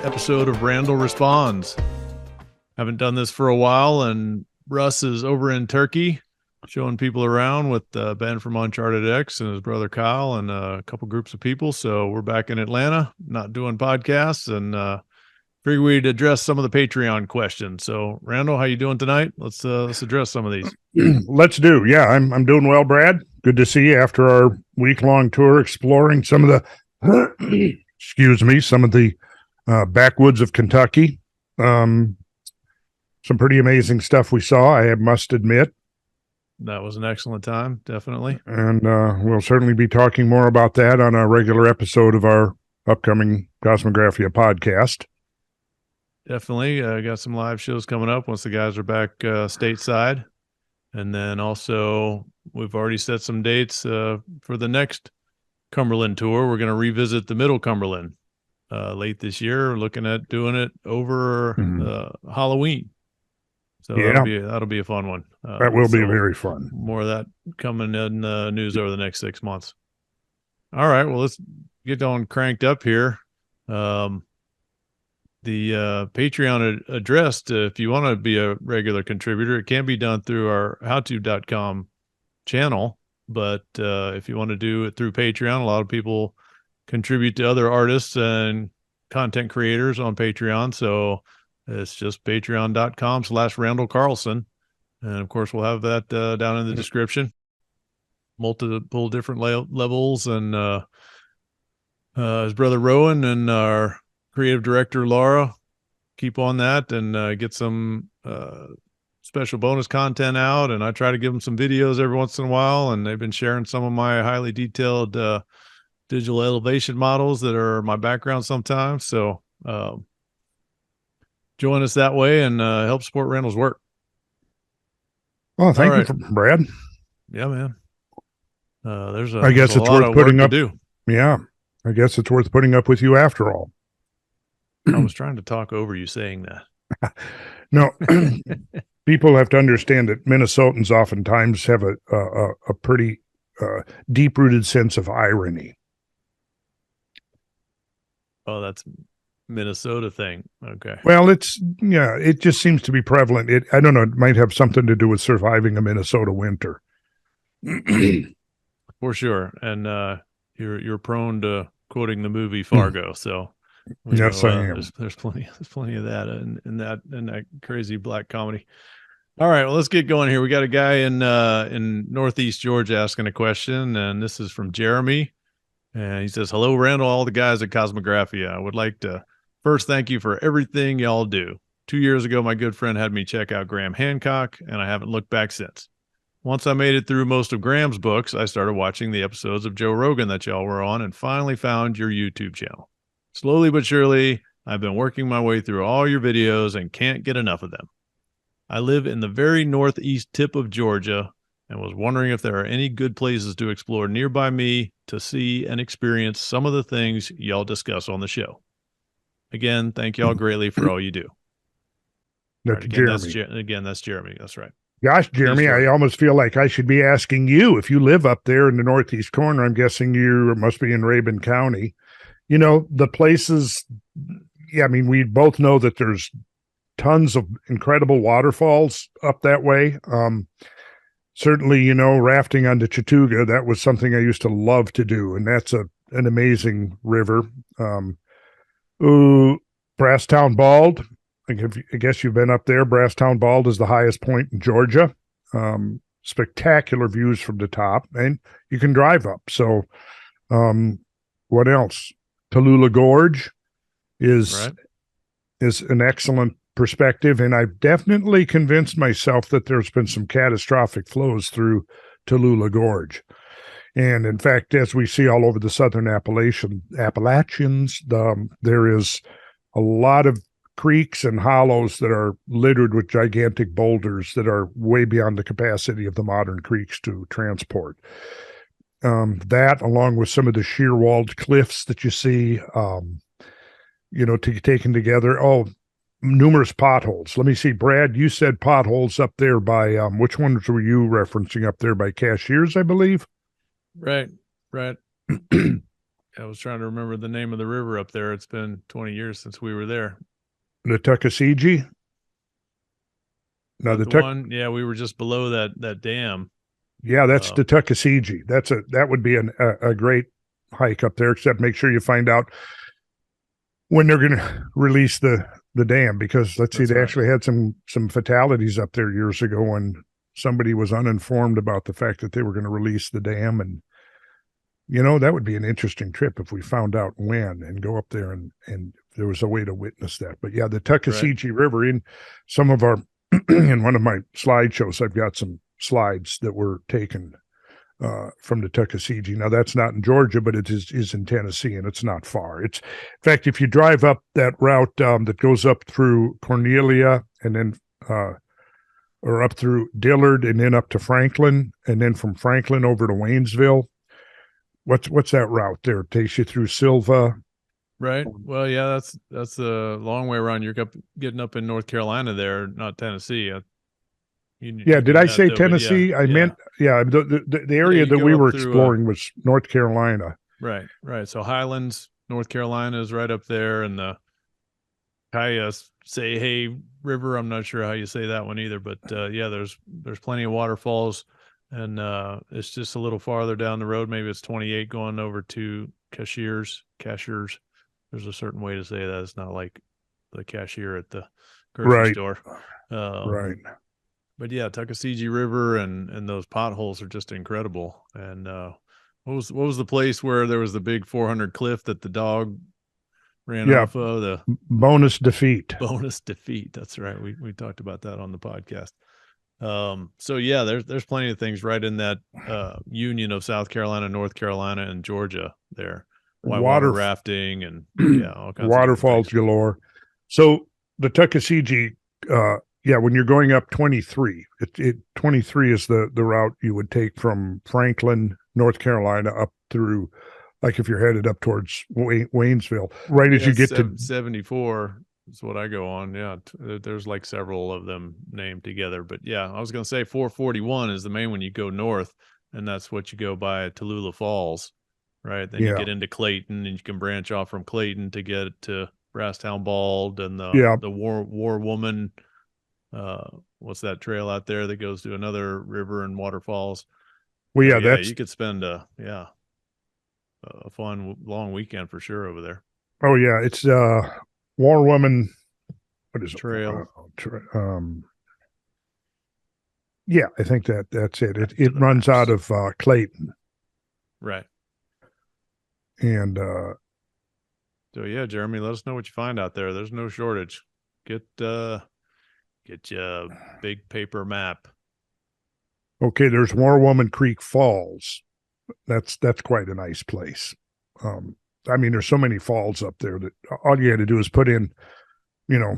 episode of Randall Responds. Haven't done this for a while, and Russ is over in Turkey showing people around with Ben from Uncharted X and his brother Kyle and a couple groups of people. So we're back in Atlanta, not doing podcasts, and figured we'd address some of the Patreon questions. So Randall, how you doing tonight? Let's address some of these. Let's do. Yeah, I'm doing well, Brad. Good to see you after our week-long tour exploring some of the some of the backwoods of Kentucky. Some pretty amazing stuff we saw, I must admit. That was an excellent time, definitely. And we'll certainly be talking more about that on a regular episode of our upcoming Cosmographia podcast. Definitely. Got some live shows coming up once the guys are back stateside. And then also, we've already set some dates for the next Cumberland tour. We're going to revisit the Middle Cumberland late this year. We're looking at doing it over Halloween. So yeah, that'll be a fun one. That will be very fun. More of that coming in the news over the next 6 months. All right, well, let's get on cranked up here. The Patreon address, if you want to be a regular contributor, it can be done through our howto.com channel. But if you want to do it through Patreon, a lot of people contribute to other artists and content creators on Patreon. So it's just patreon.com/Randall Carlson. And of course, we'll have that down in the description. Multiple different levels. And his brother Rowan and our creative director Laura keep on that and get some special bonus content out. And I try to give them some videos every once in a while. And they've been sharing some of my highly detailed digital elevation models that are my background sometimes. So join us that way and help support Randall's work. Oh, thank you, Brad. Yeah, man. I guess it's worth putting up. Yeah, I guess it's worth putting up with you after all. I was trying to talk over you saying that. No, people have to understand that Minnesotans oftentimes have a pretty deep-rooted sense of irony. Oh, that's Minnesota thing. Okay. Well, it just seems to be prevalent. I don't know. It might have something to do with surviving a Minnesota winter. For sure. And you're prone to quoting the movie Fargo. So yes, I am. There's plenty of that in that crazy black comedy. All right, well, let's get going here. We got a guy in Northeast Georgia asking a question, and this is from Jeremy. And he says, "Hello, Randall, all the guys at Cosmographia. I would like to first thank you for everything y'all do. 2 years ago, my good friend had me check out Graham Hancock, and I haven't looked back since. Once I made it through most of Graham's books, I started watching the episodes of Joe Rogan that y'all were on and finally found your YouTube channel. Slowly but surely, I've been working my way through all your videos and can't get enough of them. I live in the very northeast tip of Georgia and was wondering if there are any good places to explore nearby me to see and experience some of the things y'all discuss on the show. Again, thank y'all greatly for all you do." That's Jeremy. That's Jeremy. That's right. Gosh, Jeremy, I almost feel like I should be asking you if you live up there in the northeast corner. I'm guessing you must be in Rabun County. You know, the places, I mean, we both know that there's tons of incredible waterfalls up that way. Certainly, rafting on the Chattooga, that was something I used to love to do, and that's an amazing river. Brasstown Bald, I guess you've been up there. Brasstown Bald is the highest point in Georgia. Spectacular views from the top, and you can drive up. So, what else? Tallulah Gorge is an excellent perspective, and I've definitely convinced myself that there's been some catastrophic flows through Tallulah Gorge. And in fact, as we see all over the southern Appalachians, there is a lot of creeks and hollows that are littered with gigantic boulders that are way beyond the capacity of the modern creeks to transport. That, along with some of the sheer walled cliffs that you see, taken together. Oh, numerous potholes. Let me see, Brad, you said potholes up there by, which ones were you referencing up there by Cashiers, I believe? Right. I was trying to remember the name of the river up there. It's been 20 years since we were there. The Tuckasegee. Now But the the one, yeah, we were just below that dam. Yeah, that's the Tuckasegee. That would be a great hike up there. Except make sure you find out when they're going to release the dam, because let's see, they actually had some fatalities up there years ago when somebody was uninformed about the fact that they were going to release the dam. And that would be an interesting trip if we found out when and go up there and there was a way to witness that. But yeah, the Tuckasegee River, in some of our in one of my slideshows, I've got some slides that were taken from the Tuckasegee. Now that's not in Georgia, but it is in Tennessee, and it's not far. In fact, if you drive up that route that goes up through Cornelia and then or up through Dillard and then up to Franklin, and then from Franklin over to Waynesville, what's that route there? It takes you through Silva. Right. Well, yeah, that's a long way around. You're getting up in North Carolina there, not Tennessee. Did I say Tennessee? I meant the area that we were exploring was North Carolina. Right. So Highlands, North Carolina is right up there, and the Cuyahoga River. I'm not sure how you say that one either, but there's plenty of waterfalls, and it's just a little farther down the road. Maybe it's 28 going over to Cashiers. There's a certain way to say that. It's not like the cashier at the grocery store. Right. But yeah, Tuckasegee River and those potholes are just incredible. And what was the place where there was the big 400 cliff that the dog ran off of? The Bonus Defeat. Bonus Defeat. That's right. We talked about that on the podcast. So yeah, there's plenty of things right in that union of South Carolina, North Carolina, and Georgia there. Water rafting and all kinds waterfalls of galore. So the Tuckasegee, when you're going up 23, 23 is the route you would take from Franklin, North Carolina, up through, like if you're headed up towards Waynesville, right as you get to 74 is what I go on. Yeah, there's like several of them named together, but yeah, I was going to say 441 is the main one. You go north, and that's what you go by Tallulah Falls. Right. Then you get into Clayton, and you can branch off from Clayton to get to Brasstown Bald and the War Woman. What's that trail out there that goes to another river and waterfalls? Well, you could spend a fun long weekend for sure over there. Oh yeah, it's War Woman. What is trail? I think that's it. It runs out of Clayton. Right. And so yeah, Jeremy, let us know what you find out there. There's no shortage. Get you a big paper map. Okay, there's War Woman Creek Falls. That's quite a nice place. There's so many falls up there that all you had to do is put in,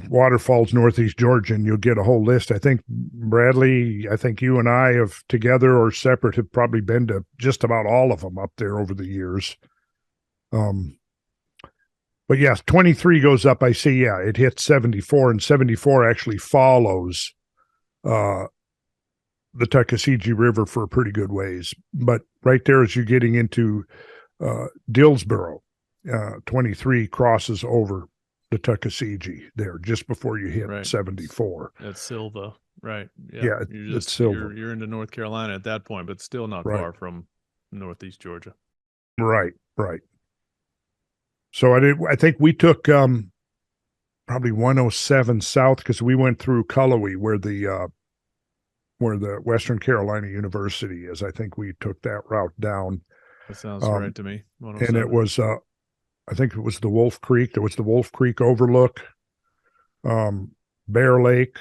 waterfalls Northeast Georgia, and you'll get a whole list. I think Bradley, you and I have together or separate have probably been to just about all of them up there over the years. But yes, 23 goes up. I see. Yeah, it hits 74, and 74 actually follows the Tuckasegee River for a pretty good ways. But right there, as you're getting into Dillsboro, 23 crosses over the Tuckasegee there just before you hit 74. That's Silva, right? Yeah, it's Silva. You're into North Carolina at that point, but still not far from Northeast Georgia. Right. So I think we took probably 107 south, because we went through Cullowhee where the Western Carolina University is. I think we took that route down. That sounds right to me. And it was I think it was the Wolf Creek. There was the Wolf Creek Overlook, Bear Lake,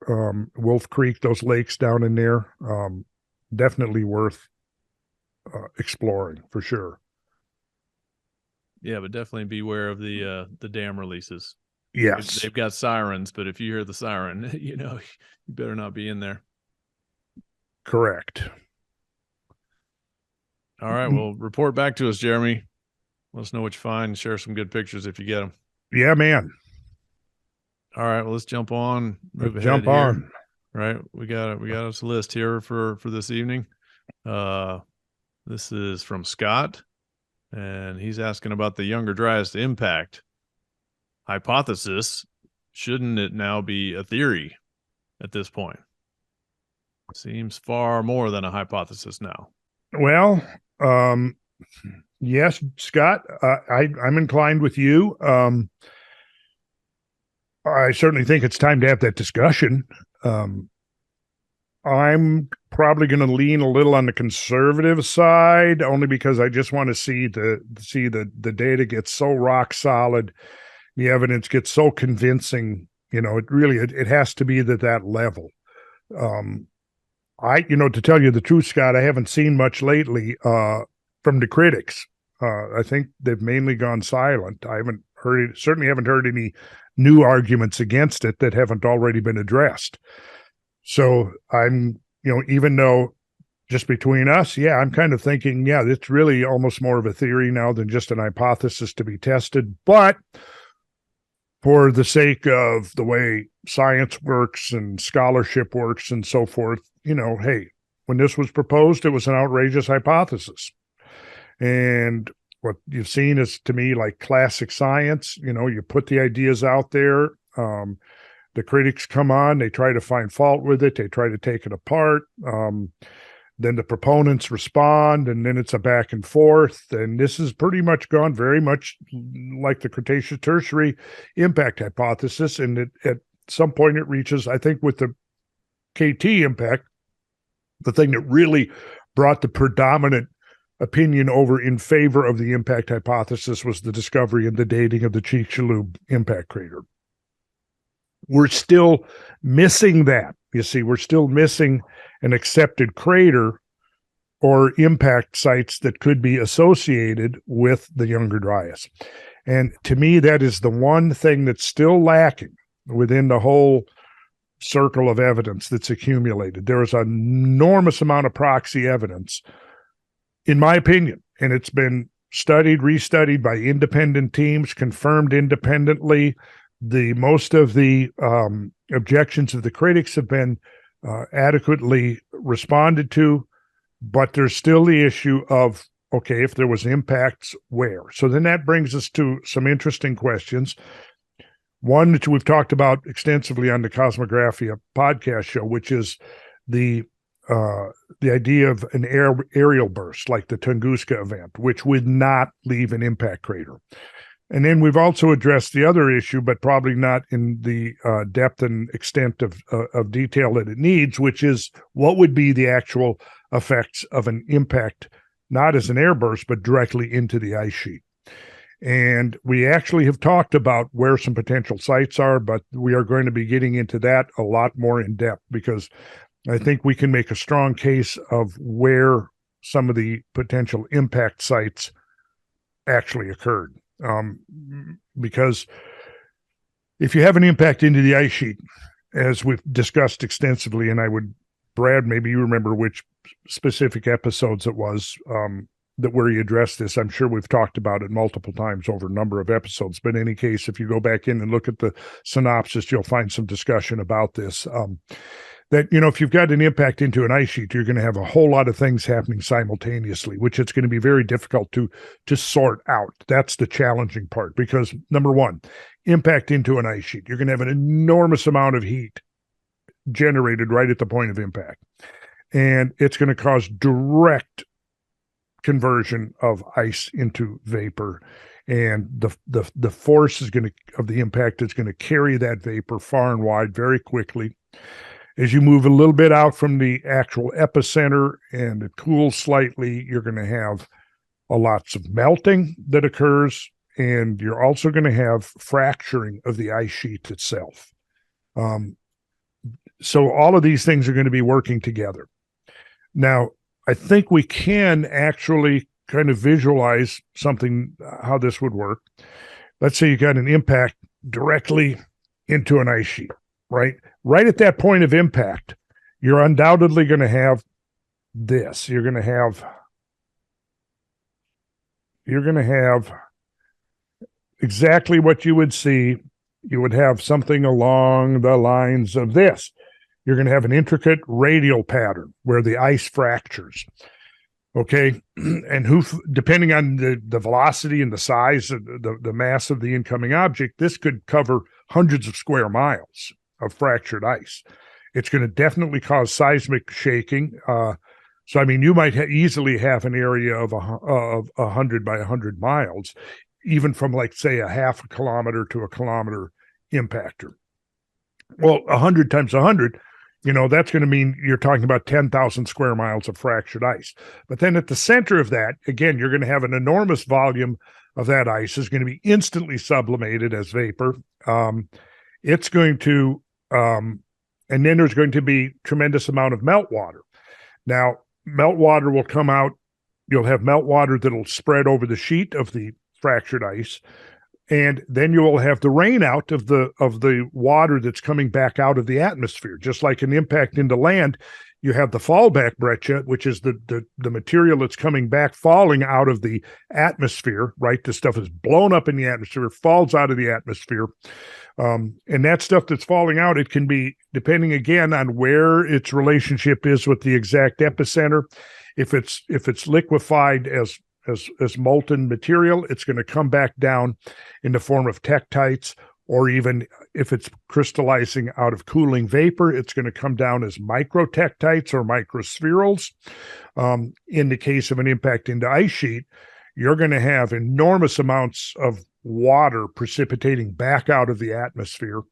Wolf Creek, those lakes down in there. Definitely worth exploring for sure. Yeah, but definitely beware of the dam releases. Yes. They've got sirens, but if you hear the siren, you better not be in there. Correct. All right. Well, report back to us, Jeremy. Let us know what you find. Share some good pictures if you get them. Yeah, man. All right. Well, let's jump on. Jump on. Right. We got us a list here for this evening. This is from Scott. And he's asking about the younger dryas impact hypothesis. Shouldn't it now be a theory at this point? Seems far more than a hypothesis now. Well, yes, Scott, I'm inclined with you. I certainly think it's time to have that discussion. I'm probably going to lean a little on the conservative side, only because I just want to see the data get so rock solid, the evidence gets so convincing. It has to be at that level. To tell you the truth, Scott, I haven't seen much lately from the critics. I think they've mainly gone silent. I certainly haven't heard any new arguments against it that haven't already been addressed. So I'm, even though just between us, I'm kind of thinking, it's really almost more of a theory now than just an hypothesis to be tested. But for the sake of the way science works and scholarship works and so forth, hey, when this was proposed, it was an outrageous hypothesis. And what you've seen is, to me, like classic science. You put the ideas out there. The critics come on, they try to find fault with it. They try to take it apart. Then the proponents respond, and then it's a back and forth. And this has pretty much gone very much like the Cretaceous Tertiary impact hypothesis. And at some point it reaches, I think with the KT impact, the thing that really brought the predominant opinion over in favor of the impact hypothesis was the discovery and the dating of the Chicxulub impact crater. We're still missing that. You see, we're still missing an accepted crater or impact sites that could be associated with the Younger Dryas. And to me, that is the one thing that's still lacking within the whole circle of evidence that's accumulated. There is an enormous amount of proxy evidence, in my opinion, and it's been studied, restudied by independent teams, confirmed independently. Most of the objections of the critics have been adequately responded to, but there's still the issue of, okay, if there was impacts, where? So then that brings us to some interesting questions. One that we've talked about extensively on the Cosmographia podcast show, which is the idea of an aerial burst like the Tunguska event, which would not leave an impact crater. And then we've also addressed the other issue, but probably not in the depth and extent of detail that it needs, which is what would be the actual effects of an impact, not as an airburst, but directly into the ice sheet. And we actually have talked about where some potential sites are, but we are going to be getting into that a lot more in depth, because I think we can make a strong case of where some of the potential impact sites actually occurred. Because if you have an impact into the ice sheet, as we've discussed extensively, and Brad, maybe you remember which specific episodes it was that where you addressed this. I'm sure we've talked about it multiple times over a number of episodes, but in any case, if you go back in and look at the synopsis, you'll find some discussion about this. That, if you've got an impact into an ice sheet, you're going to have a whole lot of things happening simultaneously, which it's going to be very difficult to sort out. That's the challenging part, because number one, impact into an ice sheet, you're going to have an enormous amount of heat generated right at the point of impact. And it's going to cause direct conversion of ice into vapor. And the force of the impact is going to carry that vapor far and wide very quickly. As you move a little bit out from the actual epicenter and it cools slightly, you're going to have lots of melting that occurs, and you're also going to have fracturing of the ice sheet itself. So all of these things are going to be working together. Now, I think we can actually kind of visualize something, how this would work. Let's say you got an impact directly into an ice sheet. Right at that point of impact, you're undoubtedly going to have this. You're going to have exactly what you would see. You would have something along the lines of this. You're going to have an intricate radial pattern where the ice fractures. Okay. And depending on the velocity and the size of the mass of the incoming object, this could cover hundreds of square miles of fractured ice. It's going to definitely cause seismic shaking. So, I mean, you might easily have an area of 100 by 100 miles, even from, like, say, a half a kilometer to a kilometer impactor. Well, 100 times 100, that's going to mean you're talking about 10,000 square miles of fractured ice. But then at the center of that, again, you're going to have an enormous volume of that ice is going to be instantly sublimated as vapor. It's going to, and then there's going to be tremendous amount of meltwater. Now, meltwater will come out. You'll have meltwater that'll spread over the sheet of the fractured ice. And then you will have the rain out of the water that's coming back out of the atmosphere. Just like an impact into land, you have the fallback breccia, which is the material that's coming back, falling out of the atmosphere, right? The stuff is blown up in the atmosphere, falls out of the atmosphere. And that stuff that's falling out, it can be, depending again on where its relationship is with the exact epicenter. If it's liquefied as molten material, it's going to come back down in the form of tektites, or even if it's crystallizing out of cooling vapor, it's going to come down as microtektites or microspherules. In the case of an impact into ice sheet, you're going to have enormous amounts of water precipitating back out of the atmosphere.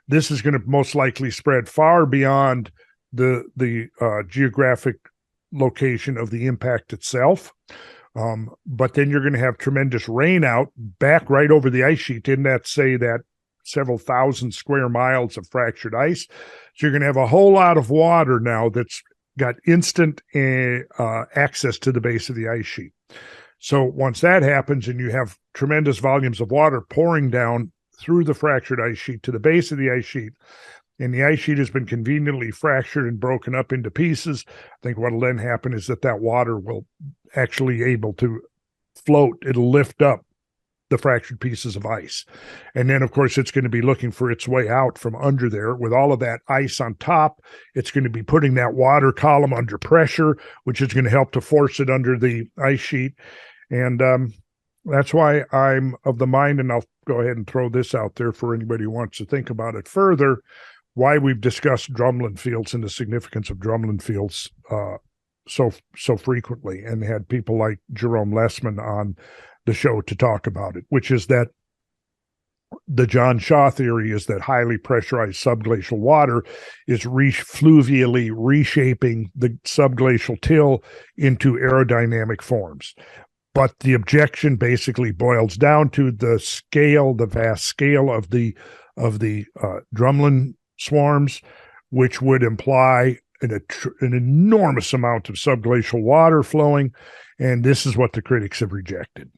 This is going to most likely spread far beyond the geographic location of the impact itself. But then you're going to have tremendous rain out back right over the ice sheet. Didn't that say that several thousand square miles of fractured ice? So you're going to have a whole lot of water now that's got instant access to the base of the ice sheet. So once that happens and you have tremendous volumes of water pouring down through the fractured ice sheet to the base of the ice sheet, and the ice sheet has been conveniently fractured and broken up into pieces, I think what will then happen is that water will actually able to float. It'll lift up the fractured pieces of ice. And then, of course, it's going to be looking for its way out from under there. With all of that ice on top, it's going to be putting that water column under pressure, which is going to help to force it under the ice sheet. And that's why I'm of the mind, and I'll go ahead and throw this out there for anybody who wants to think about it further, why we've discussed drumlin fields and the significance of drumlin fields so frequently, and had people like Jerome Lessman on the show to talk about it, which is that the John Shaw theory is that highly pressurized subglacial water is fluvially reshaping the subglacial till into aerodynamic forms. But the objection basically boils down to the vast scale of the drumlin swarms, which would imply an enormous amount of subglacial water flowing. And this is what the critics have rejected.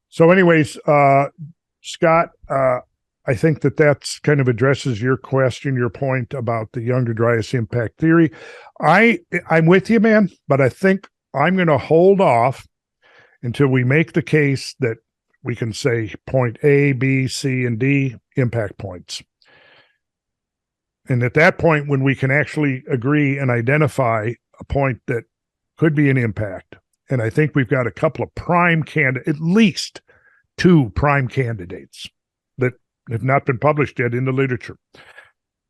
So anyways, Scott, I think that's kind of addresses your question, your point about the Younger Dryas impact theory. I'm with you, man, but I think I'm going to hold off until we make the case that we can say point A, B, C, and D impact points. And at that point, when we can actually agree and identify a point that could be an impact, and I think we've got a couple of prime candidates, at least 2 prime candidates that have not been published yet in the literature.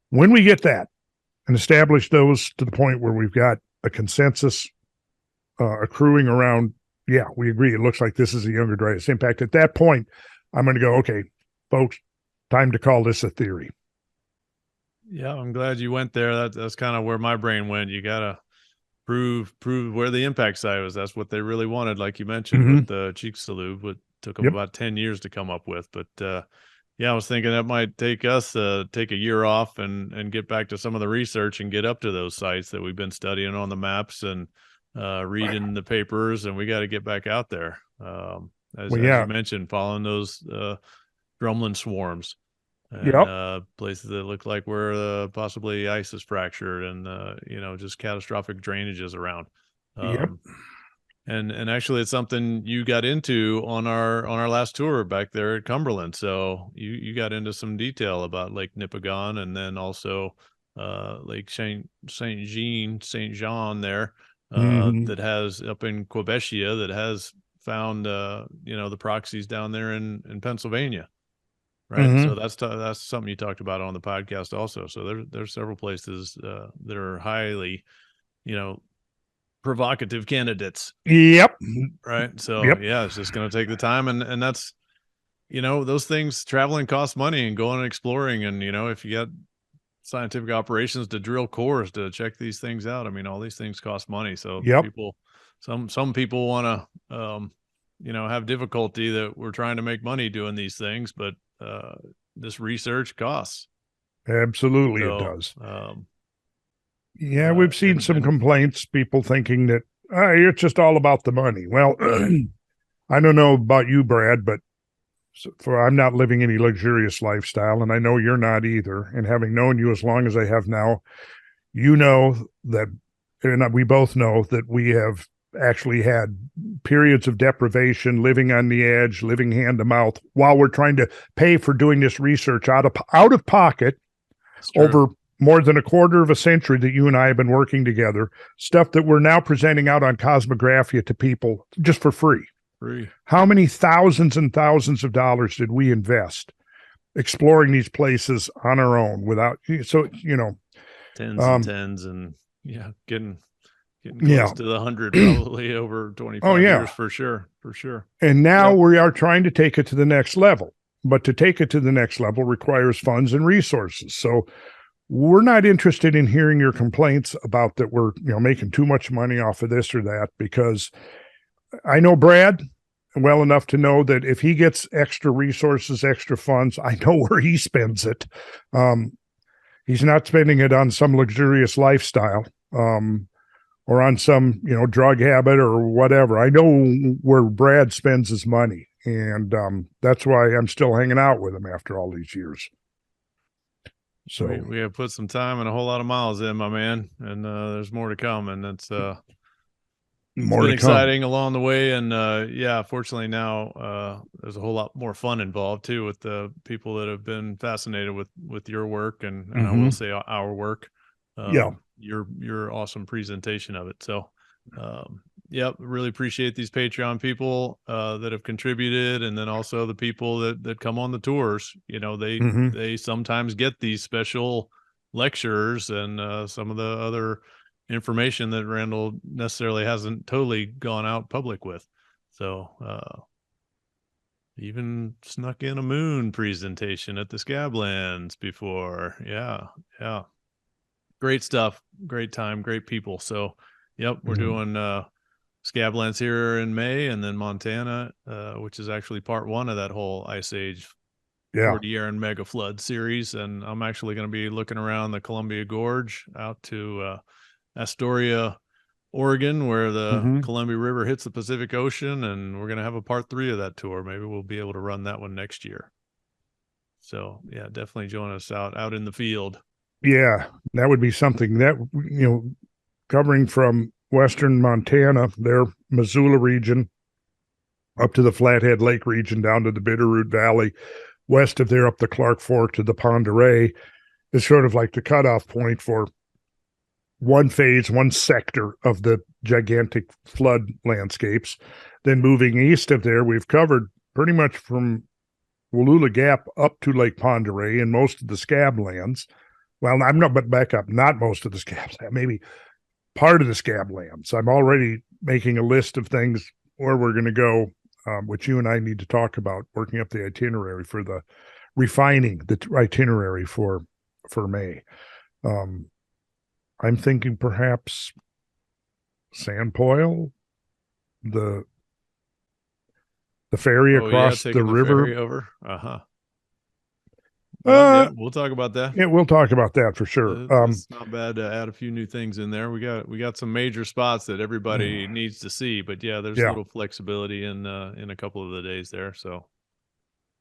When we get that and establish those to the point where we've got a consensus accruing around, yeah, we agree, it looks like this is a Younger Dryas impact. At that point, I'm going to go, okay, folks, time to call this a theory. Yeah, I'm glad you went there. That's kind of where my brain went. You got to prove where the impact site was. That's what they really wanted, like you mentioned, with the Chicxulub, what took them about 10 years to come up with. But yeah, I was thinking that might take us take a year off and get back to some of the research and get up to those sites that we've been studying on the maps and reading the papers, and we got to get back out there. As you mentioned, following those drumlin swarms. And, places that look like where possibly ice is fractured and just catastrophic drainages around. And actually it's something you got into on our last tour back there at Cumberland. So you got into some detail about Lake Nipigon, and then also Lake Saint Jean there, Mhm. that has up in Quebecia that has found, the proxies down there in Pennsylvania. Right. So Mhm. that's something you talked about on the podcast also. So there's several places that are highly, you know, provocative candidates. Yep. Right. So Yep. yeah, it's just going to take the time, and that's, those things, traveling costs money, and going and exploring. And, if you got scientific operations to drill cores to check these things out, I mean, all these things cost money. So Yep. people, some people want to, have difficulty that we're trying to make money doing these things, but this research costs. Absolutely it So, does. Yeah, we've seen some and complaints, people thinking that it's just all about the money. Well, I don't know about you, Brad, but for I'm not living any luxurious lifestyle, and I know you're not either. And having known you as long as I have now, you know that, and we both know that we have actually had periods of deprivation, living on the edge, living hand to mouth, while we're trying to pay for doing this research out of pocket it's true. over more than a quarter of a century that you and I have been working together, stuff that we're now presenting out on Cosmographia to people just for free. Free. How many thousands and thousands of dollars did we invest exploring these places on our own without, so, Tens and um, tens, and yeah, getting close yeah. to the 100, probably over Oh, 25 years, yeah. for sure. For sure. And now Yep. we are trying to take it to the next level. But to take it to the next level requires funds and resources. So we're not interested in hearing your complaints about that we're making too much money off of this or that, because I know Brad well enough to know that if he gets extra resources, extra funds, I know where he spends it. He's not spending it on some luxurious lifestyle, or on some drug habit or whatever. I know where Brad spends his money, and that's why I'm still hanging out with him after all these years. So We have put some time and a whole lot of miles in, my man, and there's more to come, and it's more been to come. exciting along the way. And yeah, fortunately now there's a whole lot more fun involved too, with the people that have been fascinated with your work, and I will Mm-hmm. say our work, Yeah. your awesome presentation of it. So yep, really appreciate these Patreon people that have contributed, and then also the people that come on the tours. Mm-hmm. They sometimes get these special lectures and some of the other information that Randall necessarily hasn't totally gone out public with. So even snuck in a moon presentation at the Scablands before. Yeah. Yeah. Great stuff. Great time. Great people. So yep, we're Mm-hmm. doing Scablands here in May, and then Montana, which is actually part one of that whole Ice Age Yeah. Cordilleran mega flood series. And I'm actually going to be looking around the Columbia Gorge out to Astoria, Oregon, where the Mm-hmm. Columbia River hits the Pacific Ocean, and we're going to have a part 3 of that tour. Maybe we'll be able to run that one next year. So yeah, definitely join us out in the field. Yeah, that would be something that covering from western Montana, their Missoula region, up to the Flathead Lake region, down to the Bitterroot Valley, west of there up the Clark Fork to the Pend d'Oreille, is sort of like the cutoff point for one phase, one sector of the gigantic flood landscapes. Then moving east of there, we've covered pretty much from Wallula Gap up to Lake Pend d'Oreille and most of the Scablands. Well, I'm not, but back up, not most of the Scabs, maybe part of the Scablands. I'm already making a list of things where we're going to go, which you and I need to talk about, working up the itinerary for the refining the itinerary for May. I'm thinking perhaps Sandpoil, the ferry Oh yeah, across the taking the river. ferry over. Well, yeah, Uh, we'll talk about that. yeah, we'll talk about that for sure. It's not bad to add a few new things in there. We got some major spots that everybody needs to see, but yeah, there's a Yeah, little flexibility in a couple of the days there. So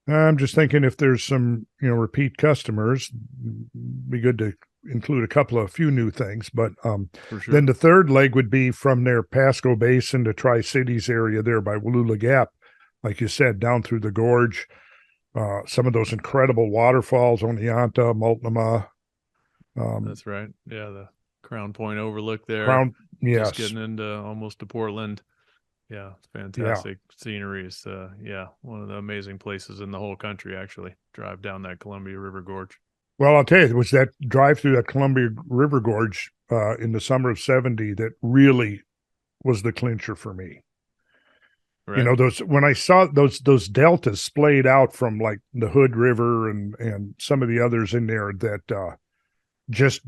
I'm just thinking if there's some repeat customers, be good to include a few new things. But for sure. then the third leg would be from their Pasco Basin to Tri Cities area there by Wallula Gap, like you said, down through the gorge. Some of those incredible waterfalls, Oneonta, Multnomah, That's right. Yeah, the Crown Point overlook there. Crown. just Yes. getting into almost to Portland. Yeah, it's fantastic scenery. It's one of the amazing places in the whole country. Actually, drive down that Columbia River Gorge. Well, I'll tell you, it was that drive through that Columbia River Gorge in the summer of '70 that really was the clincher for me. Right. You know, those when I saw those deltas splayed out from like the Hood River and some of the others in there that just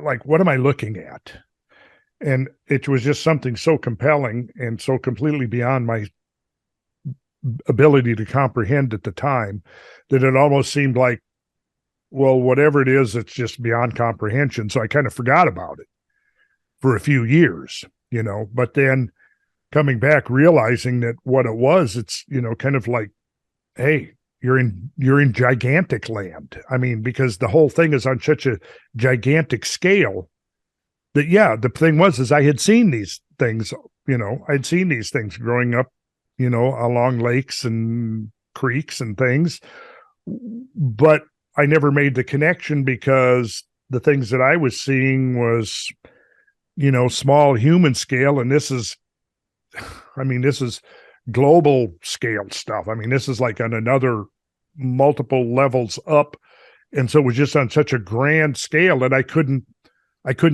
like, what am I looking at? And it was just something so compelling and so completely beyond my ability to comprehend at the time that it almost seemed like, well, whatever it is, it's just beyond comprehension. So I kind of forgot about it for a few years, you know, but then coming back, realizing that what it was, it's, you know, kind of like, hey, you're in gigantic land. I mean, because the whole thing is on such a gigantic scale that, yeah, the thing is I had seen these things, you know, I'd seen these things growing up, you know, along lakes and creeks and things, but I never made the connection because the things that I was seeing was, you know, small human scale. And this is global scale stuff. I mean, this is like on another multiple levels up. And so it was just on such a grand scale that I couldn't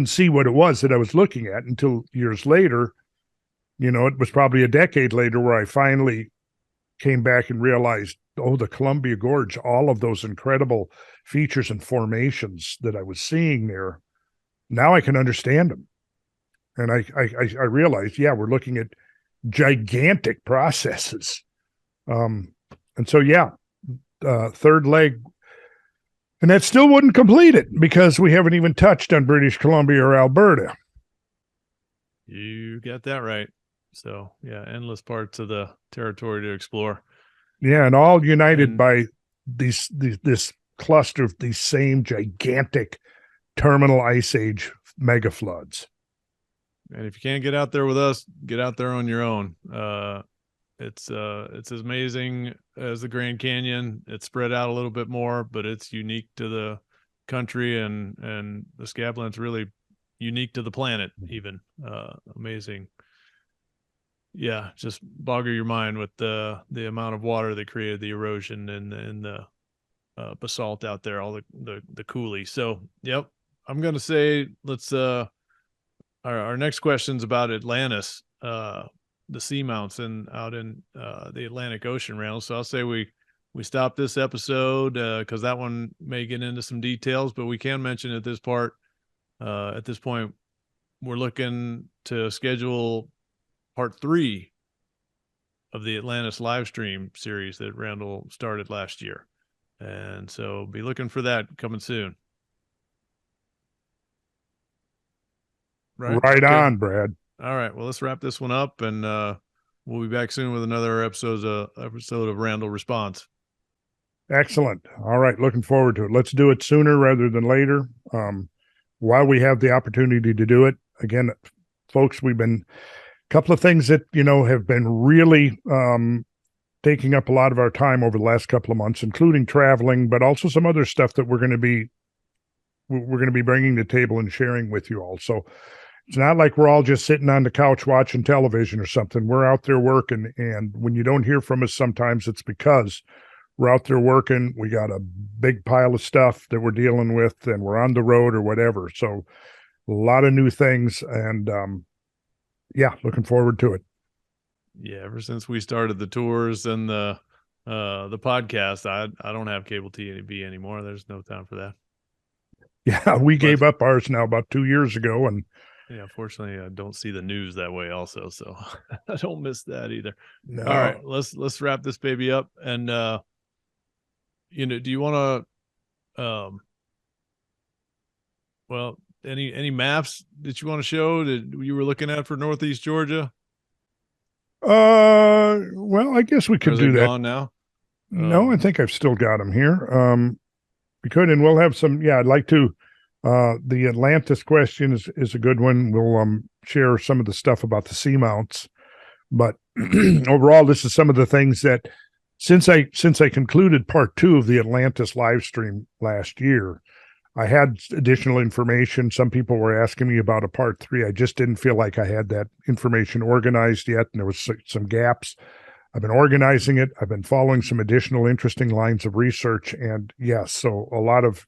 see what it was that I was looking at until years later. You know, it was probably a decade later where I finally came back and realized, oh, the Columbia Gorge, all of those incredible features and formations that I was seeing there. Now I can understand them. And I realized, yeah, we're looking at gigantic processes. And so, yeah, third leg, and that still wouldn't complete it because we haven't even touched on British Columbia or Alberta. You got that right. So, yeah, endless parts of the territory to explore. Yeah, and all united by this cluster of these same gigantic terminal ice age mega floods. And if you can't get out there with us, get out there on your own. It's as amazing as the Grand Canyon. It's spread out a little bit more, but it's unique to the country, and the Scabland's really unique to the planet even. Amazing. Yeah, just boggle your mind with the amount of water that created the erosion and the basalt out there, all the coulee. So, yep, I'm gonna say let's our next question's about Atlantis, the seamounts out in the Atlantic Ocean, Reynolds. So I'll say we stop this episode because that one may get into some details, but we can mention at this point, we're looking to schedule part 3 of the Atlantis live stream series that Randall started last year. And so be looking for that coming soon. Right okay. On, Brad. All right. Well, let's wrap this one up, and we'll be back soon with another episode of Randall Response. Excellent. All right. Looking forward to it. Let's do it sooner rather than later. While we have the opportunity to do it, again, folks, we've been a couple of things that, you know, have been really taking up a lot of our time over the last couple of months, including traveling, but also some other stuff that we're going to be bringing to the table and sharing with you all. So it's not like we're all just sitting on the couch watching television or something. We're out there working. And when you don't hear from us, sometimes it's because we're out there working. We got a big pile of stuff that we're dealing with, and we're on the road or whatever. So a lot of new things, and yeah, looking forward to it. Yeah. Ever since we started the tours and the podcast, I don't have cable TV anymore. There's no time for that. Yeah, we gave up ours now about 2 years ago, and yeah, fortunately, I don't see the news that way also, so I don't miss that either. No. All right, let's wrap this baby up. And you know, do you want to well, any maps that you want to show that you were looking at for Northeast Georgia? Well, I guess we could do that. Gone now? No, I think I've still got them here. We could, and we'll have some. Yeah, I'd like to. The Atlantis question is a good one. We'll share some of the stuff about the seamounts, but overall, this is some of the things that since I concluded part 2 of the Atlantis live stream last year, I had additional information. Some people were asking me about a part 3. I just didn't feel like I had that information organized yet, and there was some gaps. I've been organizing it. I've been following some additional interesting lines of research, and yes, so a lot of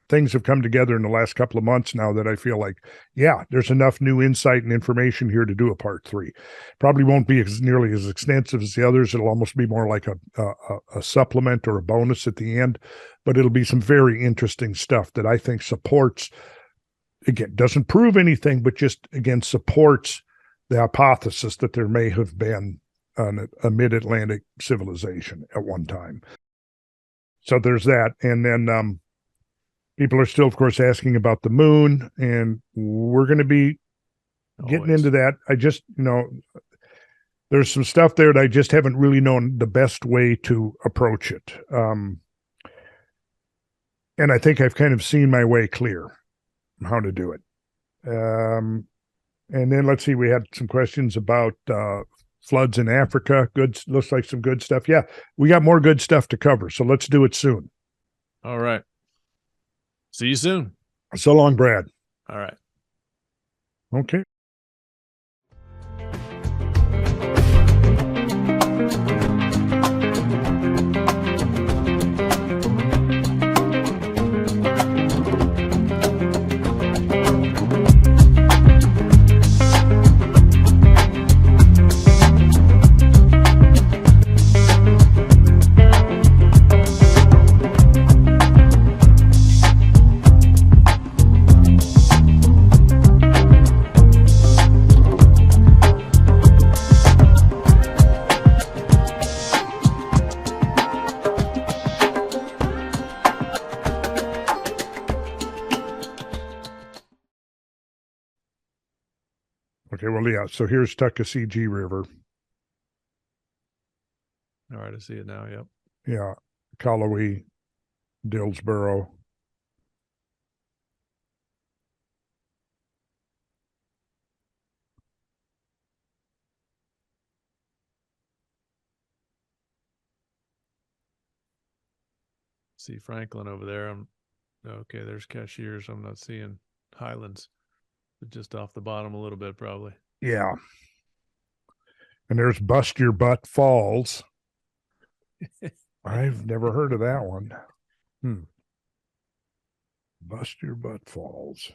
things have come together in the last couple of months now that I feel like, yeah, there's enough new insight and information here to do a part 3. Probably won't be nearly as extensive as the others. It'll almost be more like a supplement or a bonus at the end, but it'll be some very interesting stuff that I think supports, again, doesn't prove anything, but just, again, supports the hypothesis that there may have been a mid-Atlantic civilization at one time. So there's that. And then, people are still, of course, asking about the moon, and we're going to be getting into that. I just, there's some stuff there that I just haven't really known the best way to approach it. And I think I've kind of seen my way clear how to do it. And then let's see, we had some questions about floods in Africa. Good, looks like some good stuff. Yeah, we got more good stuff to cover, so let's do it soon. All right. See you soon. So long, Brad. All right. Okay. Okay, well, yeah, so here's Tuckasegee River. All right, I see it now. Yep. Yeah, Callaway, Dillsboro. See Franklin over there. I'm okay. There's Cashiers. I'm not seeing Highlands, but just off the bottom a little bit, probably. Yeah. And there's Bust Your Butt Falls. I've never heard of that one. Bust Your Butt Falls.